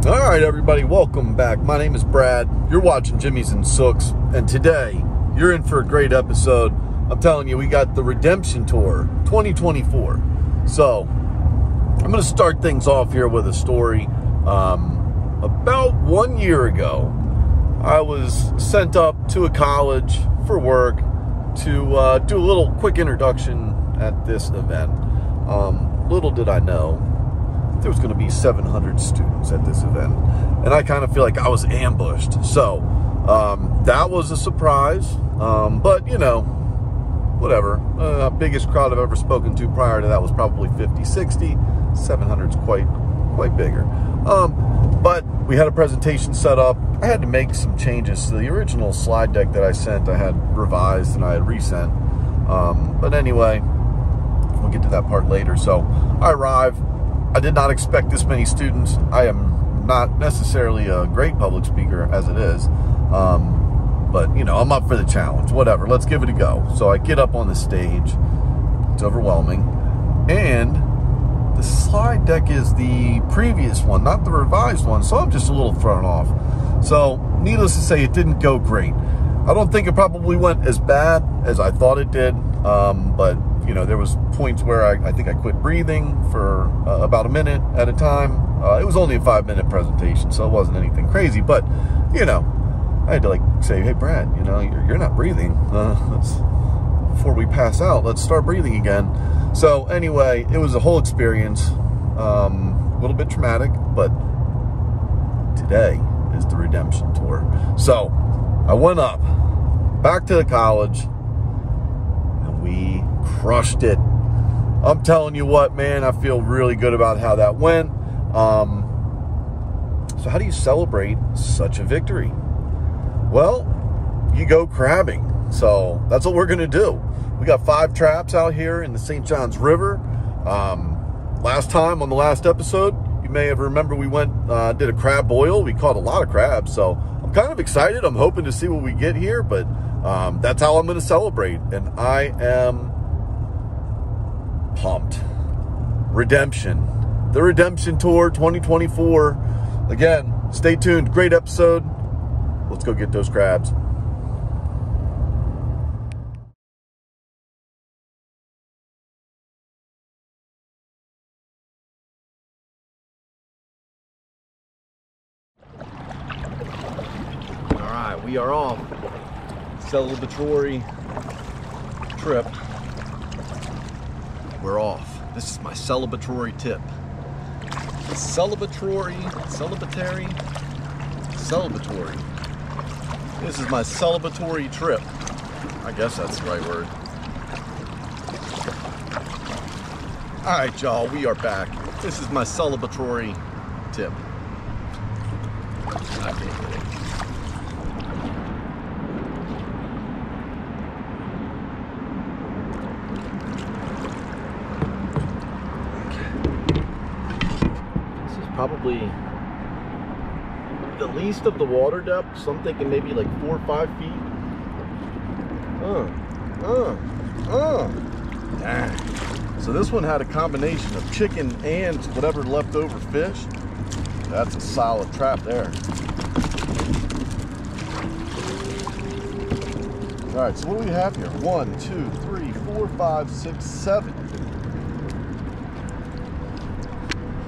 All right, everybody, welcome back. My name is Brad. You're watching Jimmy's and Sooks, and today you're in for a great episode. I'm telling you, we got the Redemption Tour 2024. So I'm going to start things off here with a story. About 1 year ago, I was sent up to a college for work to do a little quick introduction at this event. Little did I know there was going to be 700 students at this event, and I kind of feel like I was ambushed. So that was a surprise, but you know, whatever. Biggest crowd I've ever spoken to prior to that was probably 50, 60. 700 is quite bigger. But we had a presentation set up. I had to make some changes to the original slide deck that I sent. I had revised and I had resent. But anyway, we'll get to that part later. So I arrive. I did not expect this many students. I am not necessarily a great public speaker as it is. But, you know, I'm up for the challenge. Whatever. Let's give it a go. So I get up on the stage. It's overwhelming. And the slide deck is the previous one, not the revised one. So I'm just a little thrown off. So needless to say, it didn't go great. I don't think it probably went as bad as I thought it did. But you know, there was points where I think I quit breathing for about a minute at a time. It was only a 5-minute presentation, so it wasn't anything crazy. But, you know, I had to like say, hey, Brad, you know, you're not breathing. Before we pass out, let's start breathing again. So anyway, it was a whole experience. A little bit traumatic, but today is the Redemption Tour. So I went up back to the college, and we crushed it. I'm telling you what, man, I feel really good about how that went. So how do you celebrate such a victory? Well, you go crabbing. So that's what we're going to do. We got 5 traps out here in the St. Johns River. Last time on the last episode, you may have remembered we went, did a crab boil. We caught a lot of crabs. So I'm kind of excited. I'm hoping to see what we get here, but that's how I'm going to celebrate. And I am pumped. Redemption. The Redemption Tour 2024. Again, stay tuned. Great episode. Let's go get those crabs. All right, we are off. Celebratory trip. We're off. This is my celebratory tip. Celebratory. This is my celebratory trip. I guess that's the right word. All right, y'all, we are back. This is my celebratory tip. I can't get it. Probably the least of the water depth, so I'm thinking maybe like 4 or 5 feet. So this one had a combination of chicken and whatever leftover fish. That's a solid trap there. All right, so what do we have here? 1, 2, 3, 4, 5, 6, 7.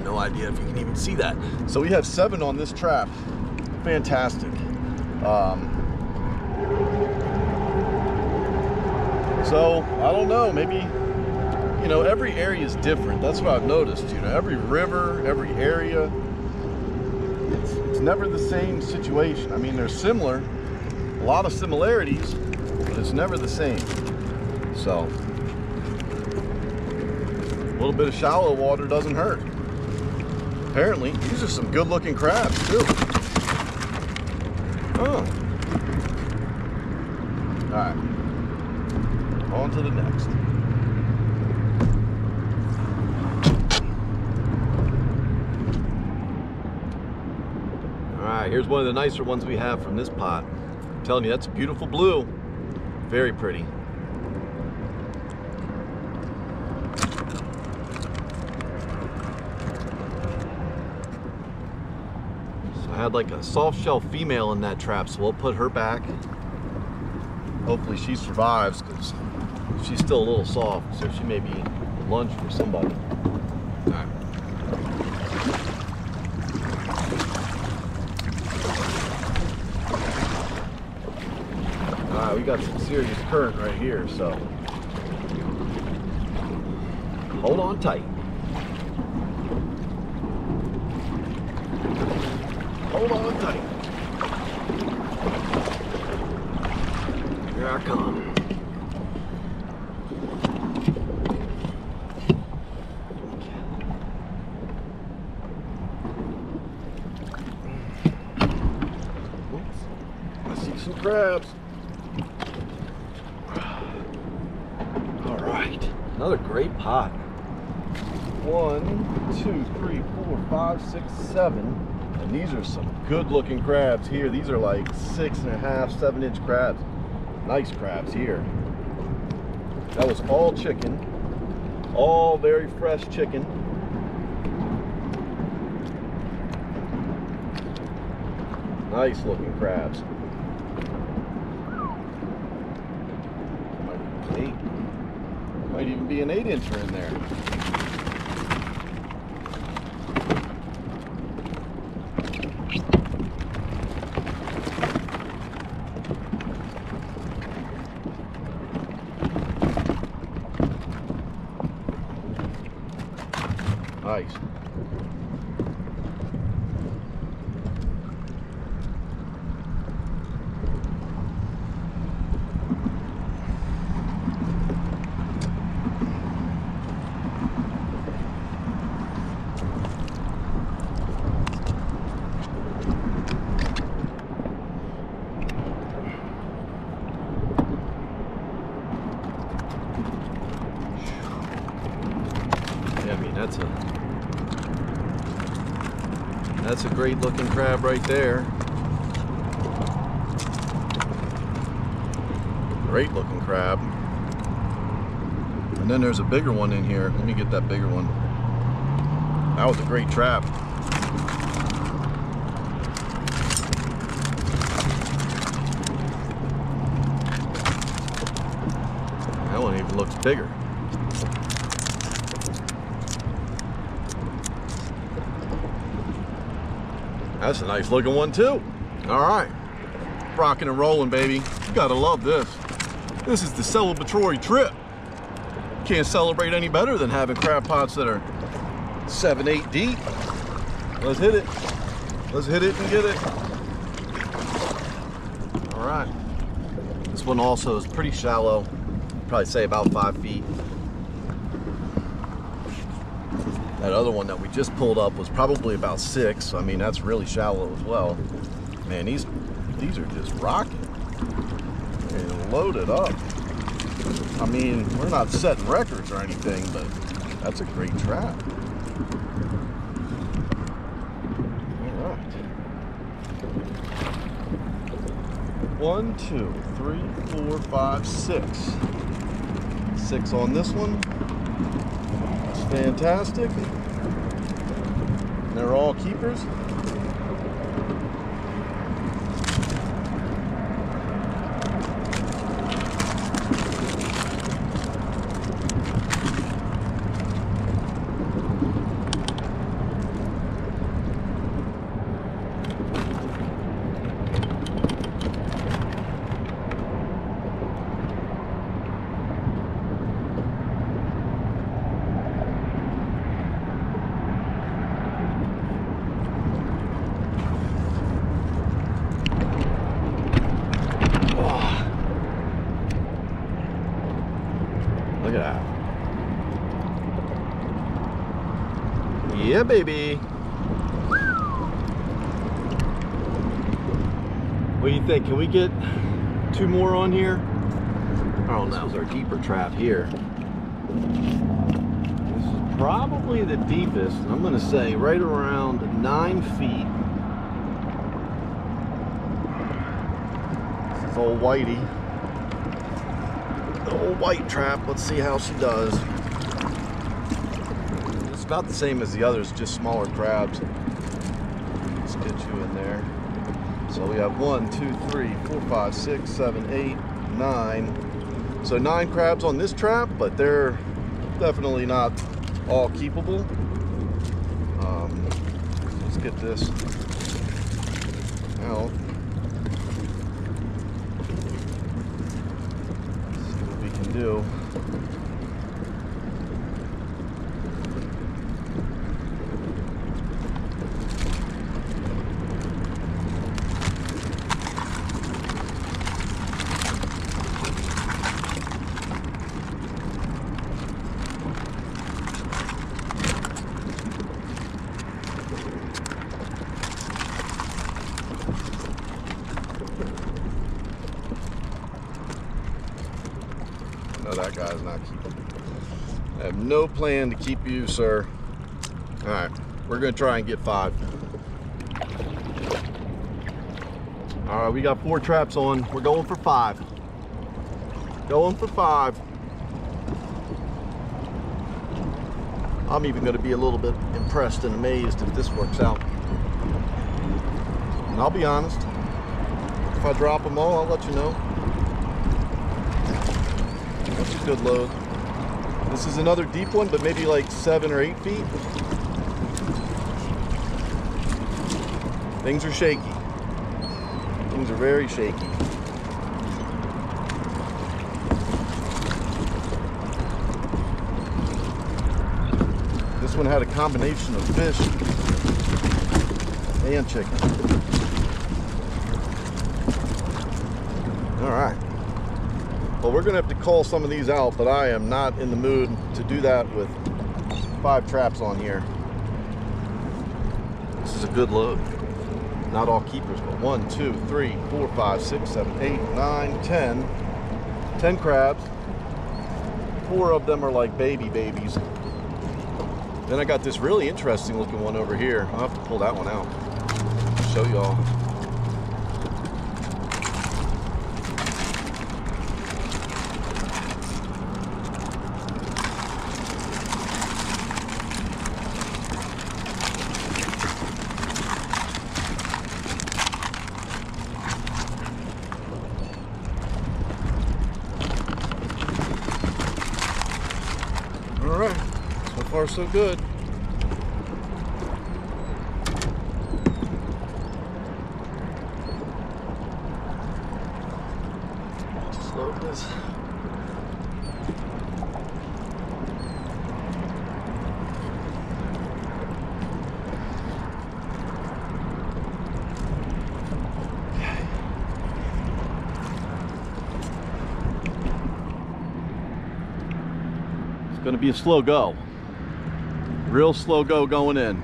No idea if you can even see that. So we have 7 on this trap. Fantastic. So I don't know, maybe, you know, every area is different. That's what I've noticed. You know, every river, every area, it's never the same situation. I mean, they're similar, a lot of similarities, but it's never the same. So a little bit of shallow water doesn't hurt. Apparently, these are some good-looking crabs, too. Oh. All right. On to the next. All right, here's one of the nicer ones we have from this pot. I'm telling you, that's beautiful blue. Very pretty. I had like a soft shell female in that trap, so we'll put her back. Hopefully she survives, because she's still a little soft, so she may be lunch for somebody. All right. All right, we got some serious current right here, so hold on tight. Hold on tight. Here I come. Oops. I see some crabs. All right, another great pot. 1, 2, 3, 4, 5, 6, 7. And these are some good looking crabs here. These are like 6.5, 7-inch crabs. Nice crabs here. That was all chicken. All very fresh chicken. Nice looking crabs. Might even be an 8-incher in there. Nice. Yeah, I mean, that's a great looking crab right there. Great looking crab. And then there's a bigger one in here. Let me get that bigger one. That was a great trap. That one even looks bigger. That's a nice looking one too. All right, rocking and rolling, baby. You gotta love this. This is the celebratory trip. Can't celebrate any better than having crab pots that are 7, 8 deep. Let's hit it. Let's hit it and get it. All right. This one also is pretty shallow. Probably say about 5 feet. That other one that we just pulled up was probably about 6. So, I mean, that's really shallow as well. Man, these are just rocking. And loaded up. I mean, we're not setting records or anything, but that's a great trap. All right. 1, 2, 3, 4, 5, 6. 6 on this one. That's fantastic. They're all keepers. Look at that. Yeah, baby. What do you think? Can we get 2 more on here? Oh, that was our deeper trap here. This is probably the deepest. I'm going to say right around 9 feet. This is old Whitey. The old white trap. Let's see how she does. It's about the same as the others, just smaller crabs. Let's get you in there. So we have 1, 2, 3, 4, 5, 6, 7, 8, 9. So 9 crabs on this trap, but they're definitely not all keepable. Let's get this out. See what we can do. No, that guy's not keeping. I have no plan to keep you, sir. All right, we're gonna try and get 5. All right, we got 4 traps on. We're going for 5. Going for 5. I'm even gonna be a little bit impressed and amazed if this works out. And I'll be honest, if I drop them all, I'll let you know. That's a good load. This is another deep one, but maybe like 7 or 8 feet. Things are shaky. Things are very shaky. This one had a combination of fish and chicken. All right. Well, we're gonna have to call some of these out, but I am not in the mood to do that with 5 traps on here. This is a good load. Not all keepers, but 1, 2, 3, 4, 5, 6, 7, 8, 9, 10. 10 crabs. 4 of them are like babies. Then I got this really interesting looking one over here. I'll have to pull that one out. Show y'all. All right, so far so good. Just load this. Gonna be a slow go. Real slow go going in.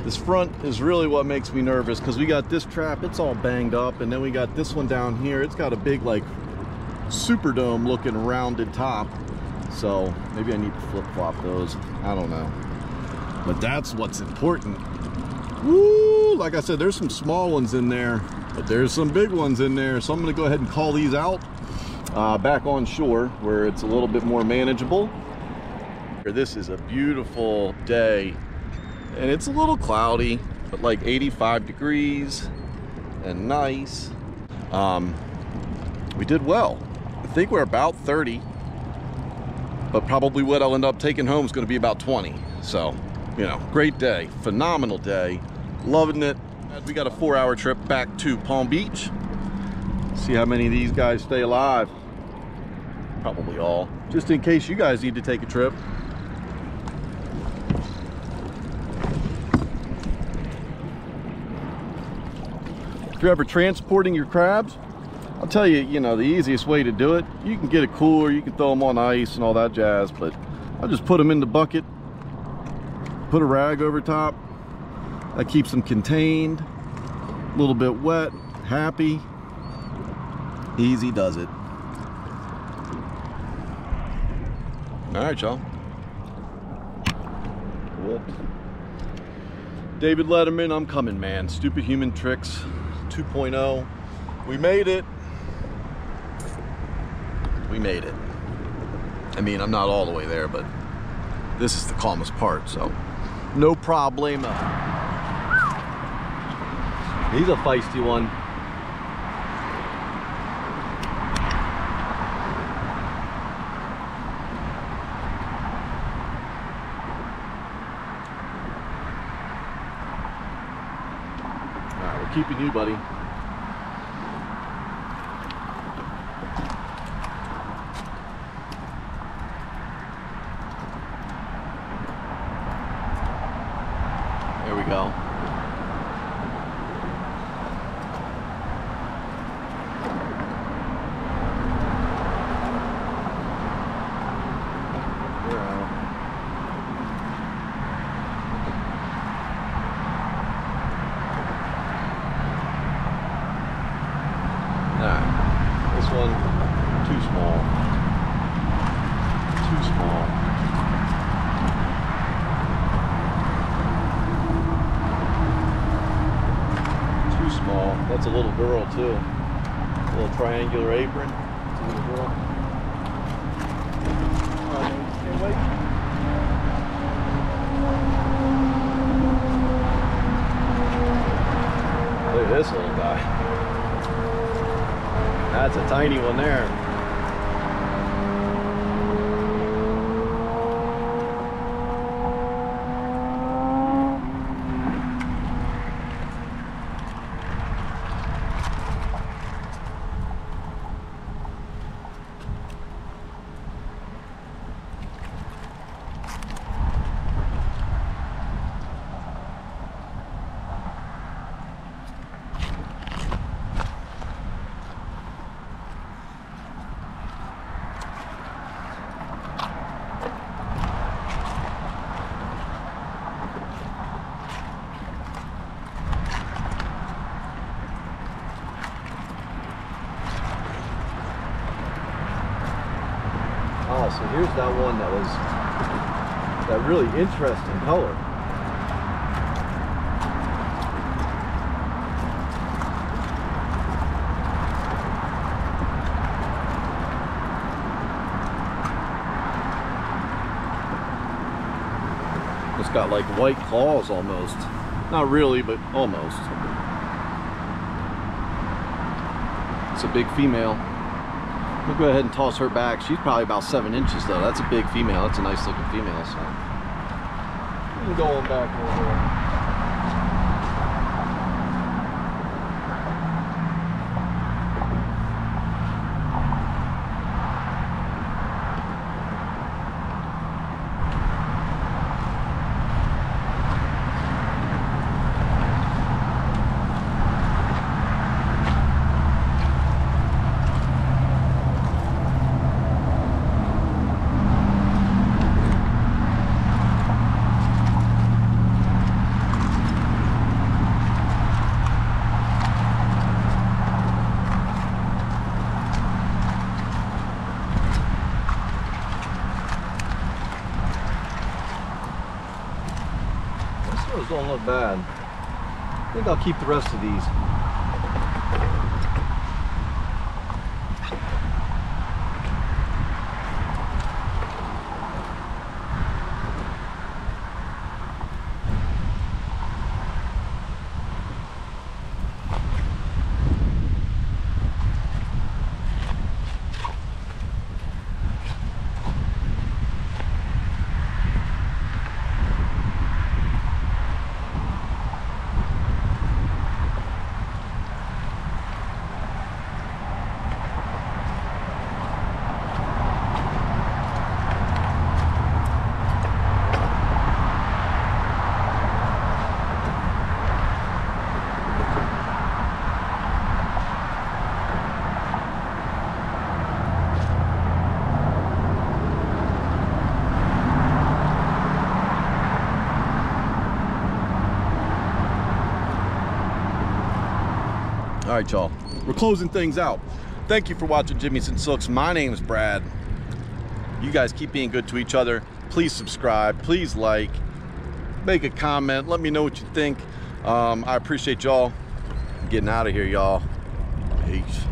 This front is really what makes me nervous because we got this trap, it's all banged up, and then we got this one down here. It's got a big like Superdome looking rounded top. So maybe I need to flip-flop those. I don't know. But that's what's important. Woo! Like I said, there's some small ones in there, but there's some big ones in there. So I'm gonna go ahead and call these out back on shore where it's a little bit more manageable. This is a beautiful day and it's a little cloudy, but like 85 degrees and nice. We did well. I think we're about 30, but probably what I'll end up taking home is gonna be about 20. So, you know, great day, phenomenal day, loving it. We got a 4-hour trip back to Palm Beach. See how many of these guys stay alive. Probably all, just in case you guys need to take a trip. If you're ever transporting your crabs, I'll tell you, you know, the easiest way to do it, you can get a cooler, you can throw them on ice and all that jazz, but I'll just put them in the bucket, put a rag over top. That keeps them contained, a little bit wet, happy. Easy does it. All right, y'all. Whoops. David Letterman, I'm coming, man. Stupid Human Tricks 2.0. We made it. We made it. I mean, I'm not all the way there, but this is the calmest part, so no problemo. He's a feisty one. All right, we're keeping you, buddy. There we go. Alright, this one, too small. Too small. Too small. That's a little girl too. A little triangular apron. It's a little girl. Alright, can't wait. Look at this little guy. That's a tiny one there. Oh, so here's that one that was that really interesting color. It's got like white claws almost. Not really, but almost. It's a big female. We'll go ahead and toss her back. She's probably about 7 inches though. That's a big female. That's a nice looking female. So we can go on back over there. Those don't look bad. I think I'll keep the rest of these. All right, y'all, we're closing things out. Thank you for watching Jimmy's and Sooks. My name is Brad. You guys keep being good to each other. Please subscribe, please like, make a comment, let me know what you think. I appreciate y'all. Getting out of here, y'all. Peace.